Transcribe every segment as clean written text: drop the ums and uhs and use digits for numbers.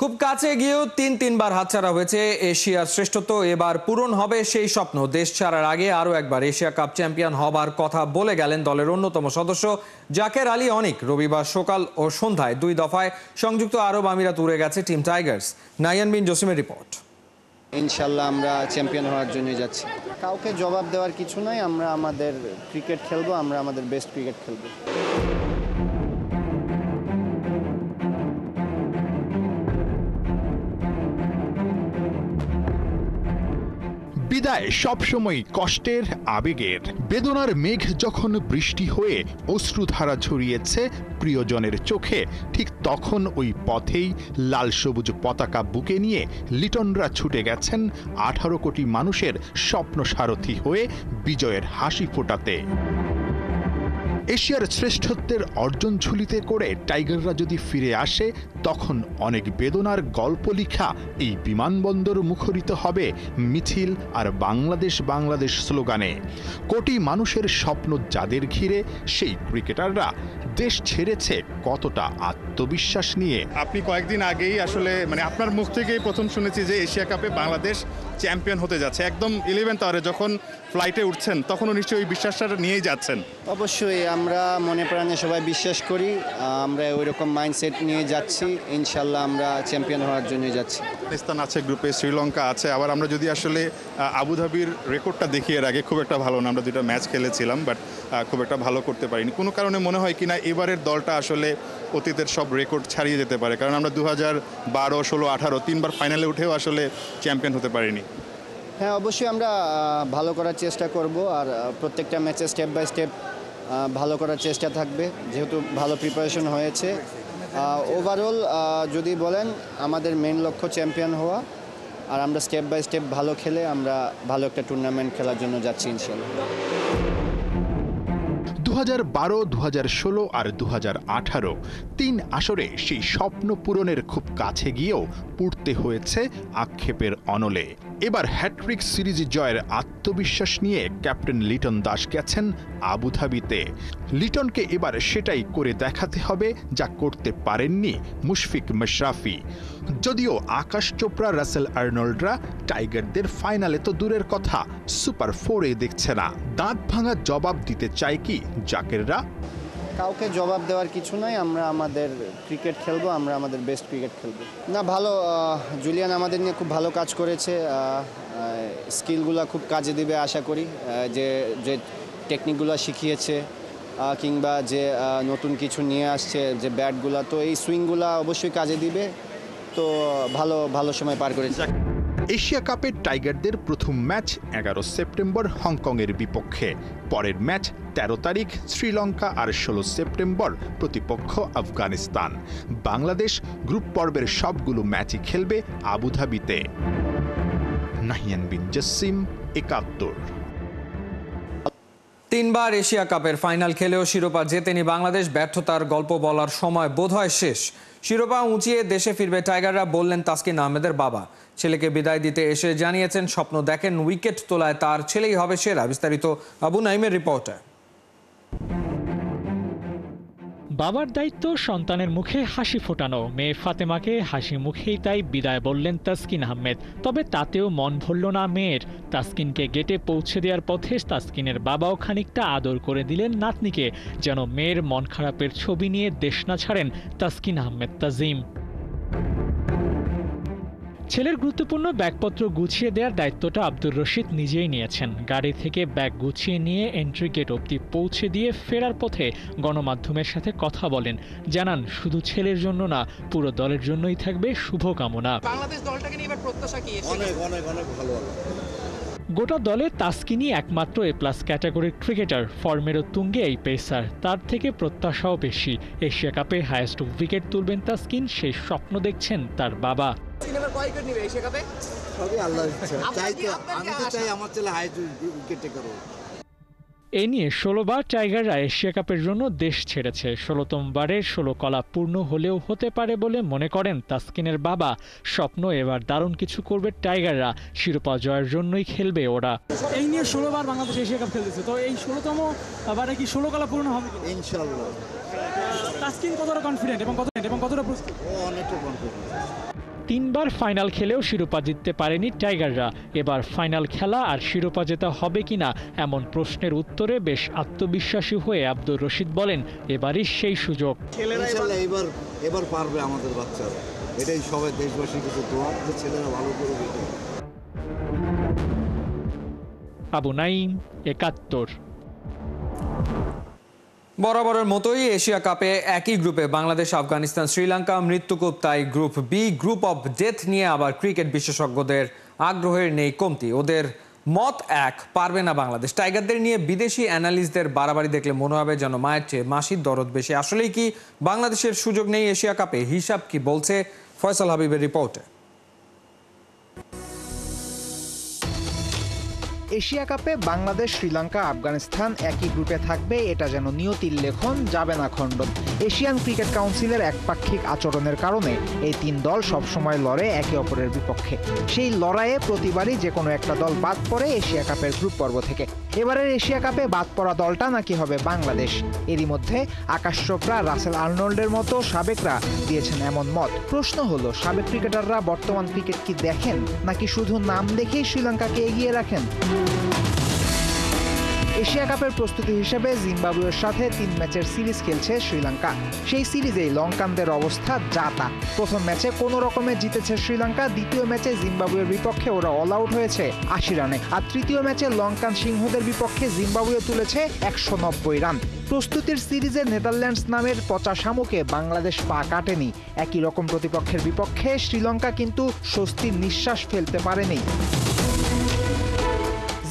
খুব কাছে গিয়েও তিনবার হাতছাড়া হয়েছে এশিয়ার শ্রেষ্ঠত্ব। এবার পূরণ হবে সেই স্বপ্ন। দেশ ছাড়ার আগে আরও একবার এশিয়া কাপ চ্যাম্পিয়ন হবার কথা বলে গেলেন দলের অন্যতম সদস্য জাকের আলী অনিক। রবিবার সকাল ও সন্ধ্যায় 2 দফায় সংযুক্ত আরব আমিরাত উড়ে গেছে টিম টাইগার্স। নাইয়ান বিন জসিমের রিপোর্ট। ইনশাল্লাহ আমরা চ্যাম্পিয়ন হওয়ার জন্য যাচ্ছি। কাউকে জবাব দেওয়ার কিছু নাই। আমরা আমাদের ক্রিকেট খেলবো, আমরা আমাদের বেস্ট ক্রিকেট খেলবো। বিদায় সবসময় কষ্টের, আবেগের। বেদনার মেঘ যখন বৃষ্টি হয়ে অশ্রুধারা ঝরিয়েছে প্রিয়জনের চোখে, ঠিক তখন ওই পথেই লাল সবুজ পতাকা বুকে নিয়ে লিটনরা ছুটে গেছেন 18 কোটি মানুষের স্বপ্ন সারথি হয়ে বিজয়ের হাসি ফোটাতে। এশিয়ার শ্রেষ্ঠত্বের অর্জন ঝুলিতে করে টাইগাররা যদি ফিরে আসে, তখন অনেক বেদনার গল্প লিখা এই বিমানবন্দর মুখরিত হবে মিছিল আর বাংলাদেশ বাংলাদেশ স্লোগানে। কোটি মানুষের স্বপ্ন যাদের ঘিরে, সেই ক্রিকেটাররা দেশ ছেড়েছে কতটা আত্মবিশ্বাস নিয়ে। আপনি কয়েকদিন আগেই আসলে আপনার মুখ থেকেই প্রথম শুনেছি যে এশিয়া কাপে বাংলাদেশ চ্যাম্পিয়ন হতে যাচ্ছে। একদম 11th আওয়ারে যখন ফ্লাইটে উঠছেন, তখনও নিশ্চয়ই ওই বিশ্বাসটা নিয়েই যাচ্ছেন। অবশ্যই আমরা মনে প্রাণে সবাই বিশ্বাস করি, আমরা ওই রকম মাইন্ডসেট নিয়ে যাচ্ছি। ইনশাল্লাহ আমরা চ্যাম্পিয়ন হওয়ার জন্য যাচ্ছি। পাকিস্তান আছে গ্রুপে, শ্রীলঙ্কা আছে। আবার আমরা যদি আসলে আবুধাবির রেকর্ডটা দেখি, এর আগে খুব একটা ভালো না, আমরা 2টা ম্যাচ খেলেছিলাম, বাট খুব একটা ভালো করতে পারিনি। কোনো কারণে মনে হয় কিনা এবারের দলটা আসলে অতীতের সব রেকর্ড ছাড়িয়ে যেতে পারে, কারণ আমরা 2012, 16, 18 3বার ফাইনালে উঠেও আসলে চ্যাম্পিয়ন হতে পারিনি। হ্যাঁ, অবশ্যই আমরা ভালো করার চেষ্টা করব, আর প্রত্যেকটা ম্যাচে স্টেপ বাই স্টেপ ভালো করার চেষ্টা থাকবে, যেহেতু ভালো প্রিপারেশন হয়েছে। ওভারঅল যদি বলেন, আমাদের মেন লক্ষ্য চ্যাম্পিয়ন হওয়া, আর আমরা স্টেপ বাই স্টেপ ভালো খেলে আমরা ভালো একটা টুর্নামেন্ট খেলার জন্য যাচ্ছি ইনশাল্লাহ। 2012, 2016 আর 2018 3 আসরে সেই স্বপ্ন পূরণের খুব কাছে গিয়েও পড়তে হয়েছে আক্ষেপের অনলে। এবার হ্যাট্রিক সিরিজ জয়ের আত্মবিশ্বাস নিয়ে ক্যাপ্টেন লিটন দাস গেছেন আবুধাবিতে। লিটনকে এবার সেটাই করে দেখাতে হবে যা করতে পারেননি মুশফিক মাশরাফি। যদিও আকাশ চোপড়া, রাসেল আর্নল্ডরা টাইগারদের ফাইনালে তো দূরের কথা, সুপার 4-এ দেখছে না। দাঁত ভাঙা জবাব দিতে চায় কি জাকেররা? কাউকে জবাব দেওয়ার কিছু নাই। আমরা আমাদের ক্রিকেট খেলবো, আমরা আমাদের বেস্ট ক্রিকেট খেলবো। না, ভালো, জুলিয়ান আমাদের নিয়ে খুব ভালো কাজ করেছে। স্কিলগুলো খুব কাজে দিবে আশা করি। যে টেকনিকগুলো শিখিয়েছে, কিংবা যে নতুন কিছু নিয়ে আসছে, যে ব্যাটগুলো, তো এই সুইংগুলো অবশ্যই কাজে দিবে। তো ভালো সময় পার করেছে। এশিয়া কাপে টাইগারদের প্রথম ম্যাচ 11 সেপ্টেম্বর হংকংয়ের বিপক্ষে। পরের ম্যাচ 13 তারিখ শ্রীলঙ্কা, আর 16 সেপ্টেম্বর প্রতিপক্ষ আফগানিস্তান। বাংলাদেশ গ্রুপ পর্বের সবগুলো ম্যাচই খেলবে আবুধাবিতে। নাহিয়ান বিন জসিম, 71। 3বার এশিয়া কাপের ফাইনাল খেলেও শিরোপা জেতেনি বাংলাদেশ। ব্যর্থতার গল্প বলার সময় বোধহয় শেষ। শিরোপা উঁচিয়ে দেশে ফিরবে টাইগাররা, বললেন তাসকিন আহমেদের বাবা। ছেলেকে বিদায় দিতে এসে জানিয়েছেন স্বপ্ন দেখেন উইকেট তোলায় তার ছেলেই হবে সেরা। বিস্তারিত আবু নাইমের রিপোর্টে। বাবার দায়িত্ব সন্তানের মুখে হাসি ফোটানো। মেয়ে ফাতেমাকে হাসি মুখেই তাই বিদায় বললেন তাসকিন আহমেদ। তবে তাতেও মন ভরল না মেয়ের। তাসকিনকে গেটে পৌঁছে দেওয়ার পথে তাসকিনের বাবাও খানিকটা আদর করে দিলেন নাতনিকে, যেন মেয়ের মন খারাপের ছবি নিয়ে দেশ না ছাড়েন তাসকিন আহমেদ তাজিম। ছেলের গুরুত্বপূর্ণ ব্যাগপত্র গুছিয়ে দেওয়ার দায়িত্বটা আব্দুর রশিদ নিজেই নিয়েছেন। গাড়ি থেকে ব্যাগ গুছিয়ে নিয়ে এন্ট্রি গেট অবধি পৌঁছে দিয়ে ফেরার পথে গণমাধ্যমের সাথে কথা বলেন। জানান শুধু ছেলের জন্য না, পুরো দলের জন্যই থাকবে শুভকামনা। বাংলাদেশ দলটাকে নিয়ে এবার প্রত্যাশা কি? অনেক ভালো। গোটা দলে তাসকিনই একমাত্র এ+ ক্যাটাগরির ক্রিকেটার। ফর্মেরও তুঙ্গে এই পেসার, তার থেকে প্রত্যাশাও বেশি। এশিয়া কাপে হায়েস্ট উইকেট তুলবেন তাসকিন, সেই স্বপ্ন দেখছেন তার বাবা। এ নিয়ে 16 বার টাইগাররা এশিয়া কাপের জন্য দেশ ছেড়েছে। 16তম বারের 16 কলা পূর্ণ হলেও হতে পারে বলে মনে করেন তাসকিনের বাবা। স্বপ্ন এবার দারুণ কিছু করবে টাইগাররা, শিরোপা জয়ের জন্যই খেলবে ওরা। এই নিয়ে 16 বার বাংলাদেশ এশিয়া কাপ খেলতেছে, তো এই 16তম বারে কি 16 কলা পূর্ণ হবে ইনশাআল্লাহ? তাসকিন কতটা কনফিডেন্ট এবং কতটা প্রস্তুত? অনেকটা কনফিডেন্ট। 3বার ফাইনাল খেলেও শিরোপা জিততে পারেনি টাইগাররা। এবার ফাইনাল খেলা আর শিরোপা জেতা হবে কিনা এমন প্রশ্নের উত্তরে বেশ আত্মবিশ্বাসী হয়ে আব্দুর রশিদ বলেন, এবারই সেই সুযোগ। ইনশাআল্লাহ এবার পারবে আমাদের বাচ্চারা। এটাই সবাই দেশবাসীর কাছে দোয়া যে ছেলেরা ভালো করবে। আবু নাইম, ৭১। বরাবরের মতোই এশিয়া কাপে একই গ্রুপে বাংলাদেশ, আফগানিস্তান, শ্রীলঙ্কা মৃত্যুকূপ। তাই group B, group of death নিয়ে আবার ক্রিকেট বিশেষজ্ঞদের আগ্রহের নেই কমতি। ওদের মত এক, পারবে না বাংলাদেশ। টাইগারদের নিয়ে বিদেশি অ্যানালিস্টদের বাড়াবাড়ি দেখলে মনে হবে যেন মায়ের চেয়ে মাসির দরদ বেশি। আসলেই কি বাংলাদেশের সুযোগ নেই এশিয়া কাপে? হিসাব কি বলছে? ফয়সাল হাবিবের রিপোর্টে। এশিয়া কাপে বাংলাদেশ, শ্রীলঙ্কা, আফগানিস্তান একই গ্রুপে থাকবে, এটা যেন নিয়তির লেখন, যাবে না খণ্ডন। এশিয়ান ক্রিকেট কাউন্সিলের একপাক্ষিক আচরণের কারণে এই 3 দল সবসময় লড়ে একে অপরের বিপক্ষে। সেই লড়াইয়ে প্রতিবারই যে কোনো একটা দল বাদ পড়ে এশিয়া কাপের গ্রুপ পর্ব থেকে। এবারের এশিয়া কাপে বাদ পড়া দলটা নাকি হবে বাংলাদেশ। এরই মধ্যে আকাশ চোপড়া, রাসেল আর্নল্ডের মতো সাবেকরা দিয়েছেন এমন মত। প্রশ্ন হলো, সাবেক ক্রিকেটাররা বর্তমান ক্রিকেট কি দেখেন, নাকি শুধু নাম দেখেই শ্রীলঙ্কাকে এগিয়ে রাখেন? এশিয়া কাপের প্রস্তুতি হিসেবে জিম্বাবুয়ের সাথে 3 ম্যাচের সিরিজ খেলছে শ্রীলঙ্কা। সেই সিরিজেই লঙ্কানদের অবস্থা যা তা। প্রথম ম্যাচে কোনো রকমে জিতেছে শ্রীলঙ্কা, দ্বিতীয় ম্যাচে জিম্বাবুয়ের বিপক্ষে ওরা অল আউট হয়েছে 80 রানে, আর তৃতীয় ম্যাচে লঙ্কান সিংহদের বিপক্ষে জিম্বাবুয়ে তুলেছে 190 রান। প্রস্তুতির সিরিজে নেদারল্যান্ডস নামের পচা শামুকে বাংলাদেশ পা কাটেনি। একই রকম প্রতিপক্ষের বিপক্ষে শ্রীলঙ্কা কিন্তু স্বস্তির নিঃশ্বাস ফেলতে পারেনি।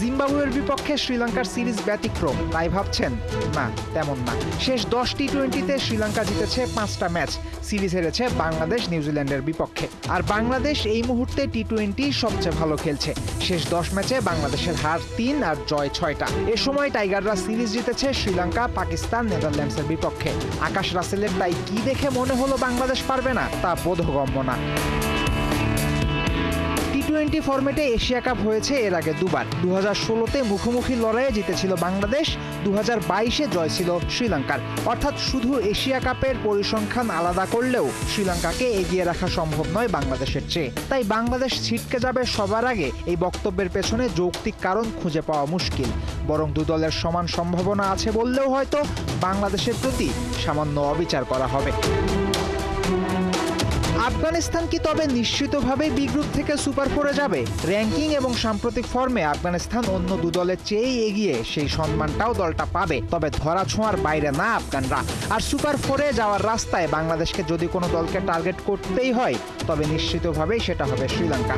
জিম্বাবুয়ের বিপক্ষে শ্রীলঙ্কার সিরিজ ব্যতিক্রম, তাই ভাবছেন? না, তেমন না। শেষ 10 টি-20তে শ্রীলঙ্কা জিতেছে 5টা ম্যাচ, সিরিজ হেরেছে বাংলাদেশ, নিউজিল্যান্ডের বিপক্ষে। আর বাংলাদেশ এই মুহূর্তে টি-20 সবচেয়ে ভালো খেলছে। শেষ 10 ম্যাচে বাংলাদেশের হার 3 আর জয় 6টা। এ সময় টাইগাররা সিরিজ জিতেছে শ্রীলঙ্কা, পাকিস্তান, নেদারল্যান্ডসের বিপক্ষে। আকাশ রাসেলের তাই কি দেখে মনে হলো বাংলাদেশ পারবে না, তা বোধগম্য না। টি-20 ফরম্যাটে এশিয়া কাপ হয়েছে এর আগে 2বার। 2016-তে মুখোমুখি লড়াইয়ে জিতেছিল বাংলাদেশ, 2022-এ জয় ছিল শ্রীলঙ্কার। অর্থাৎ শুধু এশিয়া কাপের পরিসংখ্যান আলাদা করলেও শ্রীলঙ্কাকে এগিয়ে রাখা সম্ভব নয় বাংলাদেশের চেয়ে। তাই বাংলাদেশ ছিটকে যাবে সবার আগে, এই বক্তব্যের পেছনে যৌক্তিক কারণ খুঁজে পাওয়া মুশকিল। বরং 2 দলের সমান সম্ভাবনা আছে বললেও হয়তো বাংলাদেশের প্রতি সামান্য অবিচার করা হবে। আফগানিস্তান কি তবে নিশ্চিতভাবে বি গ্রুপ থেকে সুপার 4-এ যাবে? র্যাঙ্কিং এবং সাম্প্রতিক ফর্মে আফগানিস্তান অন্য 2 দলের চেয়েই এগিয়ে, সেই সম্মানটাও দলটা পাবে। তবে ধরা ছোঁয়ার বাইরে না আফগানরা। আর সুপার 4-এ যাওয়ার রাস্তায় বাংলাদেশকে যদি কোনো দলকে টার্গেট করতেই হয়, তবে নিশ্চিতভাবেই সেটা হবে Sri Lanka.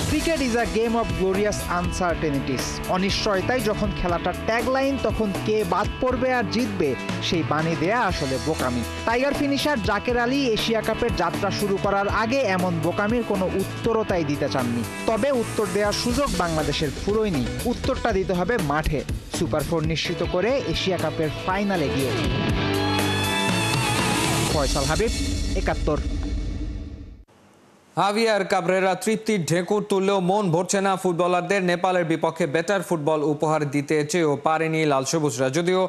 Cricket is a game of glorious uncertainties. অনিশ্চয়তাই যখন খেলাটার ট্যাগলাইন, তখন কে বাদ পড়বে আর জিতবে সেই বাণী দেয়া আসলে বোকামি। Tiger finisher Jaker Ali Asia কাপের যাত্রা শুরু করার আগে এমন বোকামির কোনো উত্তরও তাই দিতে চাননি। তবে উত্তর দেওয়ার সুযোগ বাংলাদেশের ফুরোয়নি। উত্তরটা দিতে হবে মাঠে, সুপার 4 নিশ্চিত করে এশিয়া কাপের ফাইনালে গিয়ে। ফয়সাল হাবিব, ৭১। হাভিয়ার কাবরেরা তৃপ্তির ঢেকুর তুললেও মন ভরছে না ফুটবলারদের। নেপালের বিপক্ষে বেটার ফুটবল উপহার দিতে চেয়েও পারেনি লাল সবুজরা। যদিও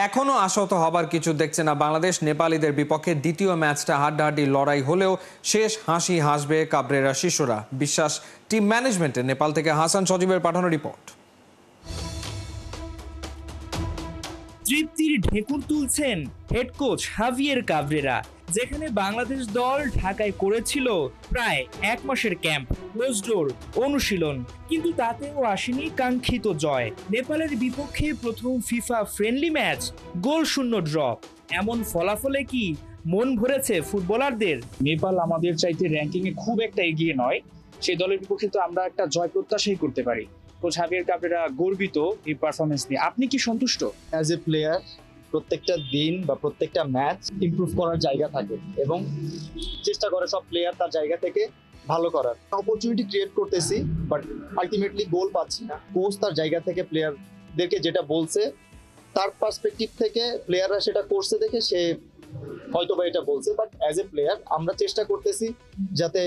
এখনও আশাহত হবার কিছু দেখছে না বাংলাদেশ। নেপালিদের বিপক্ষে দ্বিতীয় ম্যাচটা হাড্ডাহাড্ডি লড়াই হলেও শেষ হাসি হাসবে কাবরেরা শিশুরা, বিশ্বাস টিম ম্যানেজমেন্টে। নেপাল থেকে হাসান সজীবের পাঠানো রিপোর্ট। তৃপ্তির ঢেকুর তুলছেন হেড কোচ হাভিয়ের কাবরেরা। যেখানে বাংলাদেশ দল ঢাকায় করেছিল প্রায় 1 মাসের ক্যাম্প, ক্লোজ ডোর অনুশীলন, কিন্তু তাতেও আসেনি কাঙ্ক্ষিত জয়। নেপালের বিপক্ষে প্রথম ফিফা ফ্রেন্ডলি ম্যাচ গোল শূন্য ড্র। এমন ফলাফলে কি মন ভরেছে ফুটবলারদের? নেপাল আমাদের চাইতে র্যাঙ্কিং এ খুব একটা এগিয়ে নয়, সেই দলের বিপক্ষে তো আমরা একটা জয় প্রত্যাশাই করতে পারি। কোচ হাভিয়ের কাবরেরা গর্বিত এই পারফরমেন্স নিয়ে। আপনি কি সন্তুষ্ট? অ্যাজ এ প্লেয়ার প্রত্যেকটা দিন বা প্রত্যেকটা ম্যাচ ইমপ্রুভ করার জায়গা থাকে এবং চেষ্টা করে সব প্লেয়ার তার জায়গা থেকে ভালো করার। অপরচুনিটি ক্রিয়েট করতেছি, বাট আলটিমেটলি গোল পাচ্ছি না। কোচ তার জায়গা থেকে প্লেয়ারদেরকে যেটা বলছে, তার পার্সপেক্টিভ থেকে প্লেয়াররা সেটা করছে দেখে সে হয়তো বা এটা বলছে, বাট অ্যাজ এ প্লেয়ার আমরা চেষ্টা করতেছি যাতে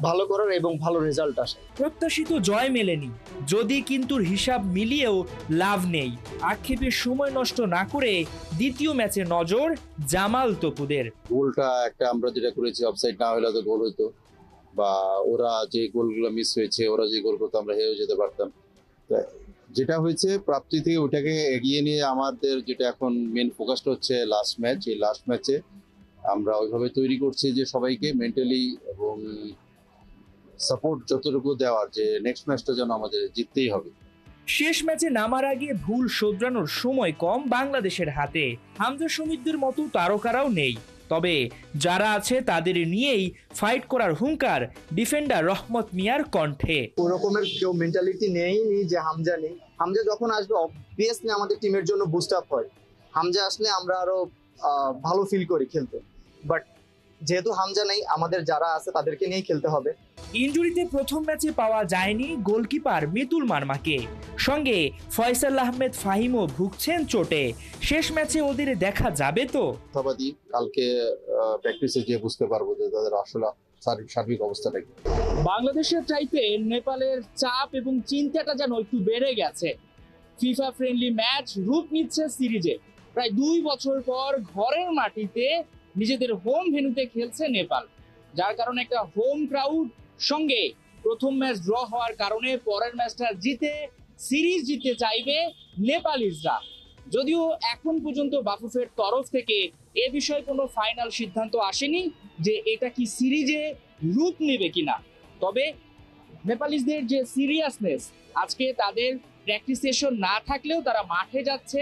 ভালো করার এবং ভালো রেজাল্ট আসে। প্রত্যাশিত জয় মেলেনি, যদি কিন্তু হিসাব মিলিয়েও লাভ নেই। আক্ষেপের সময় নষ্ট না করে দ্বিতীয় ম্যাচে নজর জামাল তপুদের। গোলটা একটা আমরা যেটা করেছি অফসাইড না হলে তো গোল হতো, বা ওরা যে গোলগুলো মিস হয়েছে, ওরা যে গোল করতো আমরা হেরে যেতে পারতাম। যেটা হয়েছে প্রাপ্তি থেকে ওটাকে এগিয়ে নিয়ে আমাদের যেটা এখন মেন ফোকাসটা হচ্ছে লাস্ট ম্যাচ। এই লাস্ট ম্যাচে আমরা ওইভাবে তৈরি করছি যে সবাইকে মেন্টালি এবং সাপোর্ট যতটুকু দেওয়ার, যে নেক্সট ম্যাচটা যেন আমাদের জিততেই হবে। শেষ ম্যাচে নামার আগে ভুল শোধরানোর সময় কম বাংলাদেশের হাতে। হামজা শমীদদের মতো তারকারাও নেই, তবে যারা আছে তাদের নিয়েই ফাইট করার হুঙ্কার ডিফেন্ডার রহমত মিয়ার কণ্ঠে। ওরকমের কেউ মেন্টালিটি নেইনি যে হামজা নেই। হামজা যখন আসবে অবভিয়াসলি আমাদের টিমের জন্য বুস্ট আপ হয়। হামজা আসলে আমরা আরো ভালো ফিল করি খেলতে, বাট যেহেতু হামজা নেই, আমাদের যারা আছে তাদেরকে নিয়েই খেলতে হবে। ইনজুরিতে প্রথম ম্যাচে পাওয়া যায়নি গোলকিপার মিতুল মারমাকে, সঙ্গে ফয়সাল আহমেদ ফাহিমও ভুগছেন চোটে। শেষ ম্যাচে ওদের দেখা যাবে তো? আশাবাদী কালকে প্র্যাকটিসে গিয়ে বুঝতে পারবো যে তাদের আসলে সার্বিক অবস্থাটা কি। বাংলাদেশের চাইতে নেপালের চাপ এবং চিন্তাটা যেন একটু বেড়ে গেছে। ফিফা ফ্রেন্ডলি ম্যাচ রূপ নিচ্ছে সিরিজে। প্রায় 2 বছর পর ঘরের মাটিতে নিজেদের হোম ভেন্যুতে খেলছে নেপাল, যার কারণে একটা হোম ক্রাউড, সঙ্গে প্রথম ম্যাচ ড্র হওয়ার কারণে পরের ম্যাচটা জিতে সিরিজ জিততে চাইবে নেপালিজরা। যদিও এখন পর্যন্ত বাফুফের তরফ থেকে এ বিষয়ে কোনো ফাইনাল সিদ্ধান্ত আসেনি যে এটা কি সিরিজে রূপ নেবে কিনা। তবে নেপালিজদের যে সিরিয়াসনেস, আজকে তাদের প্র্যাকটিস সেশন না থাকলেও তারা মাঠে যাচ্ছে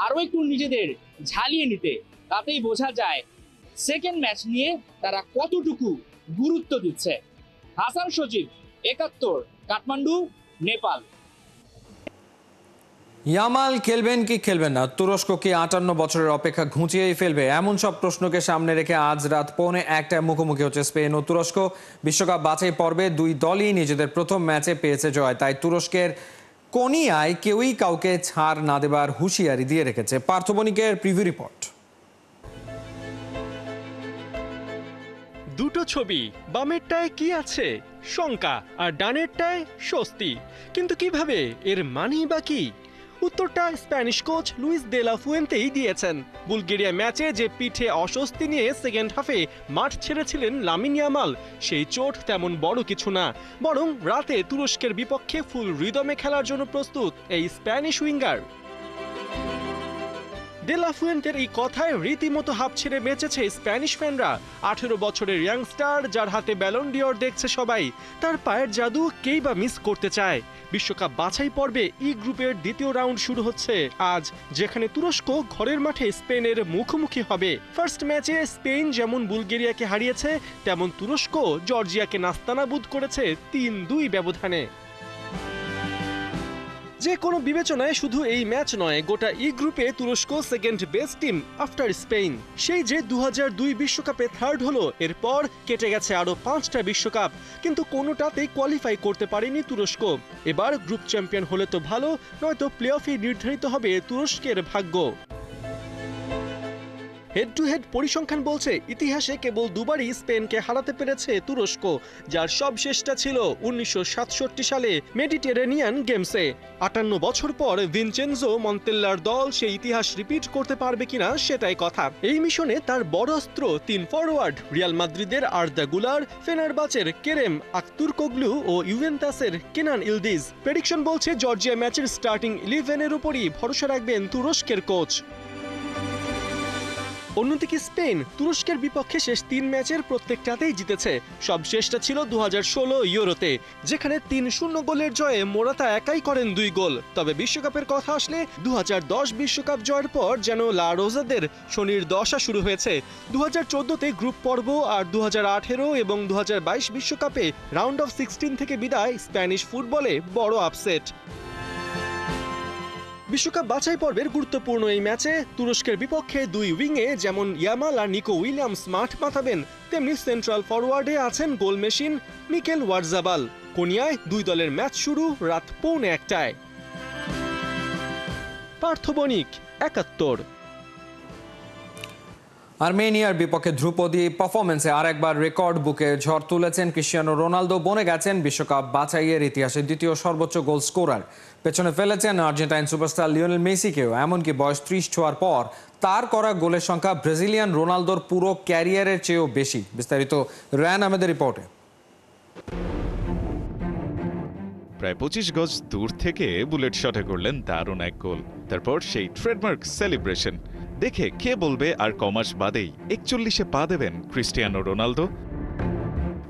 আরও একটু নিজেদের ঝালিয়ে নিতে, তাতেই বোঝা যায় সেকেন্ড ম্যাচ নিয়ে তারা কতটুকু গুরুত্ব দিচ্ছে। হাসান সজীব, ৭১, কাঠমান্ডু, নেপাল। ইয়ামাল খেলবেন কি খেলবেন না? তুরস্ক কি ৫৮ বছরের অপেক্ষা ঘুঁচিয়েই ফেলবে? এমন সব প্রশ্নকে সামনে রেখে আজ রাত ১:১টায় মুখোমুখি হচ্ছে স্পেন ও তুরস্ক। বিশ্বকাপ বাছাই পর্বে দুই দলই নিজেদের প্রথম ম্যাচে পেয়েছে জয়, তাই তুরস্কের কোনিয়ায় কেউই কাউকে ছাড় না দেবার হুঁশিয়ারি দিয়ে রেখেছে। পার্থ বণিকের প্রিভিউ রিপোর্ট। দুটো ছবি, বামেরটায় কি আছে? শঙ্কা, আর ডানেরটায় স্বস্তি। কিন্তু কিভাবে? এর মানেই বা কি? উত্তরটা স্প্যানিশ কোচ লুইস দে লা ফুয়েন্তেই দিয়েছেন। বুলগেরিয়া ম্যাচে যে পিঠে অস্বস্তি নিয়ে সেকেন্ড হাফে মাঠ ছেড়েছিলেন লামিন ইয়ামাল, সেই চোট তেমন বড় কিছু না, বরং রাতে তুরস্কের বিপক্ষে ফুল রিদমে খেলার জন্য প্রস্তুত এই স্প্যানিশ উইঙ্গার। দে লা ফুয়েন্তের এই কথায় রীতিমতো হাঁপ ছেড়ে বেঁচেছে স্প্যানিশ ফ্যানরা। ১৮ বছরের ইয়াংস্টার, যার হাতে ব্যালন ডিওর দেখছে সবাই, তার পায়ের জাদু কেই বা মিস করতে চায়। বিশ্বকাপ বাছাই পর্বে ই গ্রুপের দ্বিতীয় রাউন্ড শুরু হচ্ছে আজ, যেখানে তুরস্ক ঘরের মাঠে স্পেনের মুখোমুখি হবে। ফার্স্ট ম্যাচে স্পেন যেমন বুলগেরিয়াকে হারিয়েছে, তেমন তুরস্ক জর্জিয়াকে নাস্তানাবুদ করেছে ৩-২ ব্যবধানে। যে কোনো বিবেচনায় শুধু এই ম্যাচ নয়, গোটা ই গ্রুপে তুরস্ক second best team after Spain. সেই যে ২০০২ বিশ্বকাপে থার্ড হলো, এরপর কেটে গেছে আরও 5টা বিশ্বকাপ, কিন্তু কোনোটাতেই কোয়ালিফাই করতে পারেনি তুরস্ক। এবার গ্রুপ চ্যাম্পিয়ন হলে তো ভালো, নয়তো প্লে অফে নির্ধারিত হবে তুরস্কের ভাগ্য। হেড টু হেড পরিসংখ্যান বলছে ইতিহাসে কেবল দুবারই স্পেনকে হারাতে পেরেছে তুরস্ক, যার সবশেষটা ছিল ১৯৬৭ সালে মেডিটেরেনিয়ান গেমসে। ৫৮ বছর পর ভিনচেনজো মন্তেল্লার দল সেই ইতিহাস রিপিট করতে পারবে কিনা সেটাই কথা। এই মিশনে তার বড় অস্ত্র ৩ ফরওয়ার্ড, রিয়াল মাদ্রিদের আর্দা গুলার, ফেনারবাচের কেরেম আক্তুরকোগলু ও ইউভেন্টাসের কেনান ইলদিজ। প্রেডিকশন বলছে জর্জিয়া ম্যাচের স্টার্টিং 11-এর উপরই ভরসা রাখবেন তুরস্কের কোচ। অন্যদিকে স্পেন তুরস্কের বিপক্ষে শেষ ৩ ম্যাচের প্রত্যেকটাতেই জিতেছে। সবশেষটা ছিল ২০১৬ ইউরোতে, যেখানে ৩-০ গোলের জয়ে মোরাতা একাই করেন ২ গোল। তবে বিশ্বকাপের কথা আসলে ২০১০ বিশ্বকাপ জয়ের পর যেন লা রোজাদের শনির দশা শুরু হয়েছে। ২০১৪তে গ্রুপ পর্ব আর ২০১৮ এবং ২০২২ বিশ্বকাপে রাউন্ড অফ 16 থেকে বিদায় স্প্যানিশ ফুটবলে বড় আপসেট। বিশ্বকাপ বাছাই পর্বের গুরুত্বপূর্ণ এই ম্যাচে তুরস্কের বিপক্ষে দুই উইংয়ে যেমন ইয়ামাল আর নিকো উইলিয়ামস মাঠ মাতাবেন, তেমনি সেন্ট্রাল ফরওয়ার্ডে আছেন গোল মেশিন মিকেল ওয়ারজাবাল। কোনিয়ায় দুই দলের ম্যাচ শুরু রাত ১:১টায়। পার্থ বণিক, ৭১। আর্মেনিয়ার বিপক্ষে ধ্রুপদী পারফরমেন্সে আরেকবার রেকর্ড বুকে ঝড় তুলেছেন ক্রিস্টিয়ানো রোনালদো। বনে গেছেন বিশ্বকাপ বাছাইয়ের ইতিহাসে দ্বিতীয় সর্বোচ্চ গোল স্কোরার। পেছনে ফেলেছেন আর্জেন্টাইন সুপারস্টার লিওনেল মেসিকেও। এমনকি বয়স 30 ছোঁয়ার পর তার করা গোলের সংখ্যা ব্রাজিলিয়ান রোনালদোর পুরো ক্যারিয়ারের চেয়েও বেশি। বিস্তারিত রায়ান আহমেদের রিপোর্টে। প্রায় 25 গজ দূর থেকে বুলেট শটে করলেন দারুণ এক গোল। তারপর সেই ট্রেডমার্ক সেলিব্রেশন দেখে কে বলবে আর কমাস বাদেই 41-এ পা দেবেন ক্রিস্টিয়ানো রোনালদো।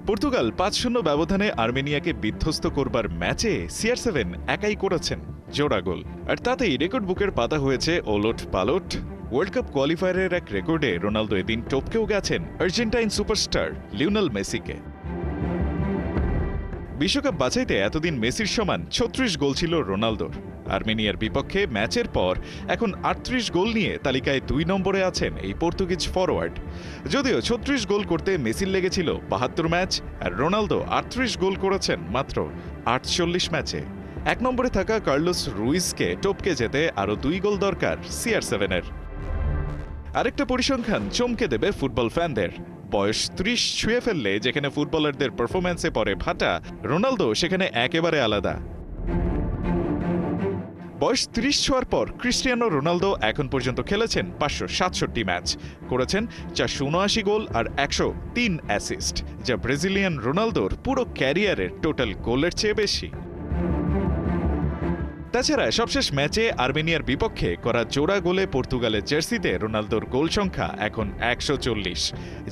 পর্তুগাল 5-0 ব্যবধানে আর্মেনিয়াকে বিধ্বস্ত করবার ম্যাচে CR7 একাই করেছেন জোড়া গোল, আর তাতেই রেকর্ড বুকের পাতা হয়েছে ওলট পালট। ওয়ার্ল্ড কাপ কোয়ালিফায়ারের এক রেকর্ডে রোনালদো এদিন টপকেও গেছেন আর্জেন্টাইন সুপারস্টার লিওনেল মেসিকে। বিশ্বকাপ বাছাইতে এতদিন মেসির সমান 36 গোল ছিল রোনালদোর। আর্মেনিয়ার বিপক্ষে ম্যাচের পর এখন 38 গোল নিয়ে তালিকায় 2 নম্বরে আছেন এই পর্তুগিজ ফরওয়ার্ড। যদিও 36 গোল করতে মেসির লেগেছিল 72 ম্যাচ, আর রোনালদো 38 গোল করেছেন মাত্র 48 ম্যাচে। 1 নম্বরে থাকা কার্লোস রুইসকে টপকে যেতে আরও 2 গোল দরকার CR7-এর। আরেকটা পরিসংখ্যান চমকে দেবে ফুটবল ফ্যানদের। বয়স 30 ছুঁয়ে ফেললে যেখানে ফুটবলারদের পারফরম্যান্সে পড়ে ভাটা, রোনালদো সেখানে একেবারে আলাদা। বয়স 30 ছোঁয়ার পর ক্রিস্টিয়ানো রোনালদো এখন পর্যন্ত খেলেছেন 567 ম্যাচ, করেছেন 479 গোল আর 103 অ্যাসিস্ট, যা ব্রাজিলিয়ান রোনালদোর পুরো ক্যারিয়ারের টোটাল গোলের চেয়ে বেশি। তাছাড়া সবশেষ ম্যাচে আর্মেনিয়ার বিপক্ষে করা জোড়া গোলে পর্তুগালের জার্সিতে রোনালদোর গোল সংখ্যা এখন 140,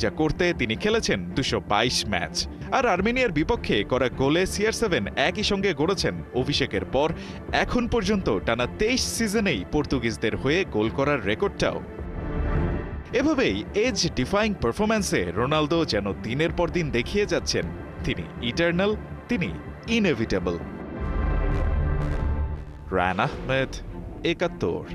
যা করতে তিনি খেলেছেন 222 ম্যাচ। আর আর্মেনিয়ার বিপক্ষে করা গোলে CR7 একই সঙ্গে গড়েছেন অভিষেকের পর এখন পর্যন্ত টানা 23 সিজনেই পর্তুগিজদের হয়ে গোল করার রেকর্ডটাও। এভাবেই এজ ডিফাইং পারফরম্যান্সে রোনালদো যেন দিনের পর দিন দেখিয়ে যাচ্ছেন তিনি ইটারনাল, তিনি ইনএভিটেবল। রায়ান আহমেদ, 71।